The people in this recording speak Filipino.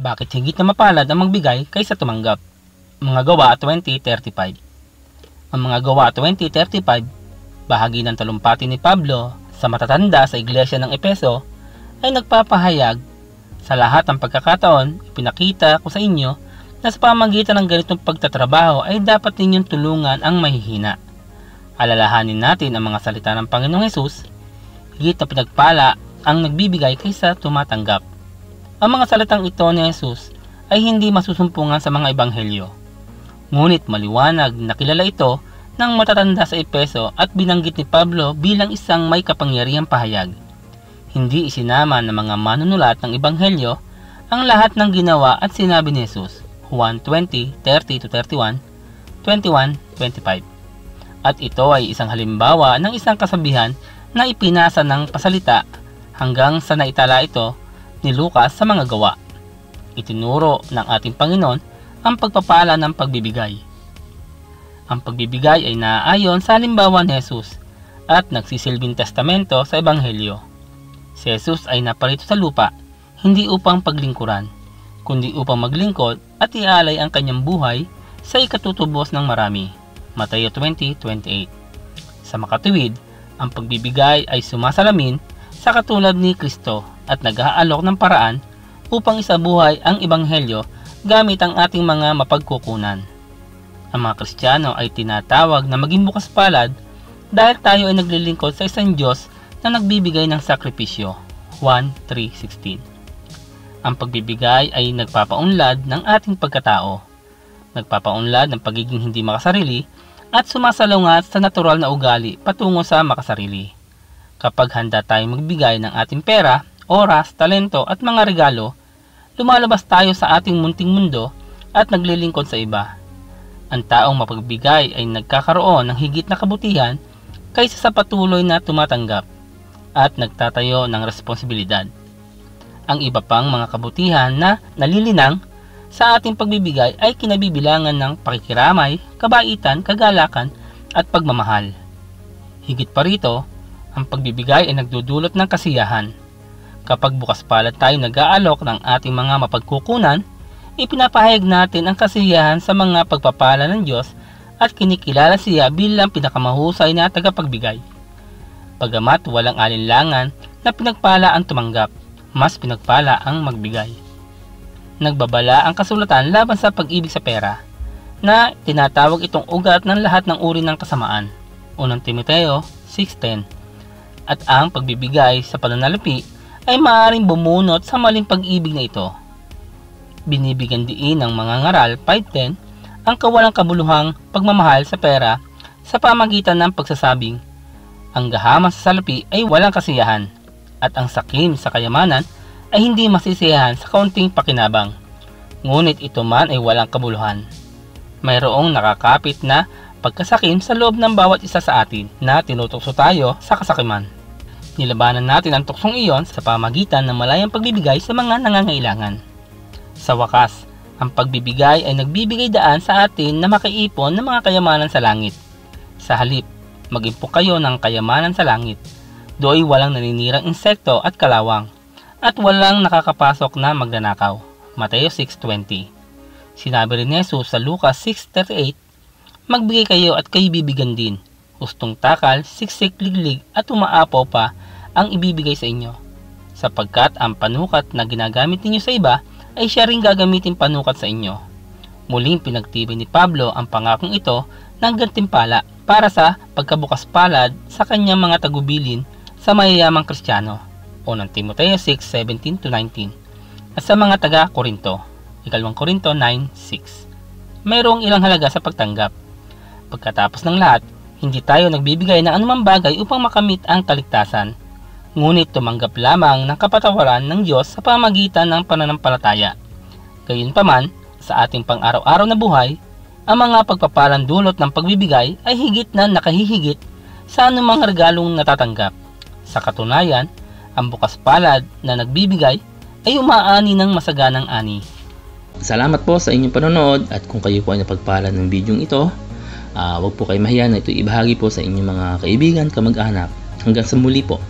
Bakit higit na mapalad ang magbigay kaysa tumanggap? Mga Gawa 20:35. Ang mga Gawa 20:35, bahagi ng talumpati ni Pablo sa matatanda sa iglesia ng Efeso, ay nagpapahayag, sa lahat ng pagkakataon, ipinakita ko sa inyo na sa pamagitan ng ganitong pagtatrabaho ay dapat ninyong tulungan ang mahihina. Alalahanin natin ang mga salita ng Panginoong Hesus, higit na pinagpala ang nagbibigay kaysa tumatanggap. Ang mga salitang ito ni Hesus ay hindi masusumpungan sa mga ebanghelyo. Ngunit maliwanag na kilala ito ng matatanda sa Efeso at binanggit ni Pablo bilang isang may kapangyarihang pahayag. Hindi isinama ng mga manunulat ng ebanghelyo ang lahat ng ginawa at sinabi ni Hesus. Juan 20:30-31, 21-25. At ito ay isang halimbawa ng isang kasabihan na ipinasa ng pasalita hanggang sa naitala ito ni Lucas sa mga gawa. Itinuro ng ating Panginoon ang pagpapala ng pagbibigay. Ang pagbibigay ay naaayon sa halimbawa ni Hesus at nagsisilbing testamento sa ebanghelyo. Si Hesus ay naparito sa lupa hindi upang paglingkuran, kundi upang maglingkod at ialay ang kanyang buhay sa ikatutubos ng marami. Mateo 20:28. Sa makatuwid, ang pagbibigay ay sumasalamin sa katulad ni Kristo at nag-aalok ng paraan upang isabuhay ang ebanghelyo gamit ang ating mga mapagkukunan. Ang mga Kristiyano ay tinatawag na maging bukas palad dahil tayo ay naglilingkod sa isang Diyos na nagbibigay ng sakripisyo. Juan 3:16. Ang pagbibigay ay nagpapaunlad ng ating pagkatao, nagpapaunlad ng pagiging hindi makasarili at sumasalungat sa natural na ugali patungo sa makasarili. Kapag handa tayong magbigay ng ating pera, oras, talento at mga regalo, lumalabas tayo sa ating munting mundo at naglilingkod sa iba. Ang taong mapagbigay ay nagkakaroon ng higit na kabutihan kaysa sa patuloy na tumatanggap at nagtatayo ng responsibilidad. Ang iba pang mga kabutihan na nalilinang sa ating pagbibigay ay kinabibilangan ng pakikiramay, kabaitan, kagalakan at pagmamahal. Higit pa rito, ang pagbibigay ay nagdudulot ng kasiyahan. Kapag bukas palad tayo nag-aalok ng ating mga mapagkukunan, ipinapahayag natin ang kasiyahan sa mga pagpapala ng Diyos at kinikilala siya bilang pinakamahusay na tagapagbigay. Bagamat walang alinlangan na pinagpala ang tumanggap, mas pinagpala ang magbigay. Nagbabala ang kasulatan laban sa pag-ibig sa pera, na tinatawag itong ugat ng lahat ng uri ng kasamaan. 1 Timoteo 6:10. At ang pagbibigay sa pananalapi ay maaaring bumunot sa maling pag-ibig na ito. Binibigyan diin ng mga ngaral 5:10 ang kawalang kabuluhang pagmamahal sa pera sa pamagitan ng pagsasabing, ang gahaman sa salapi ay walang kasiyahan, at ang sakim sa kayamanan ay hindi masisiyahan sa kaunting pakinabang. Ngunit ito man ay walang kabuluhan. Mayroong nakakapit na pagkasakim sa loob ng bawat isa sa atin na tinutukso tayo sa kasakiman. Nilabanan natin ang tuksong iyon sa pamagitan ng malayang pagbibigay sa mga nangangailangan. Sa wakas, ang pagbibigay ay nagbibigay daan sa atin na makaipon ng mga kayamanan sa langit. Sa halip, mag-impok kayo ng kayamanan sa langit. Do'y walang naninirang insekto at kalawang, at walang nakakapasok na magnanakaw. Mateo 6:20. Sinabi rin ni Jesus sa Lucas 6:38, magbigay kayo at kayo bibigyan din. Hustong takal, siksik, liglig at umaapaw pa ang ibibigay sa inyo. Sapagkat ang panukat na ginagamit ninyo sa iba ay siya ring gagamitin panukat sa inyo. Muling pinagtibay ni Pablo ang pangakong ito ng gantimpala para sa pagkabukas palad sa kanyang mga tagubilin sa mayayamang Kristiyano. 1 Timoteo 6:17-19. At sa mga taga-Korinto, 2 Korinto 9:6. Mayroong ilang halaga sa pagtanggap. Pagkatapos ng lahat, hindi tayo nagbibigay ng anumang bagay upang makamit ang kaligtasan, ngunit tumanggap lamang ng kapatawaran ng Diyos sa pamagitan ng pananampalataya. Gayunpaman, sa ating pang-araw-araw na buhay, ang mga pagpapalang dulot ng pagbibigay ay higit na nakahihigit sa anumang regalong natatanggap. Sa katunayan, ang bukas palad na nagbibigay ay umaani ng masaganang ani. Salamat po sa inyong panonood, at kung kayo po ay napagpala ng bidyong ito, huwag po kayo mahiya na ito ibahagi po sa inyong mga kaibigan, kamag-anak. Hanggang sa muli po.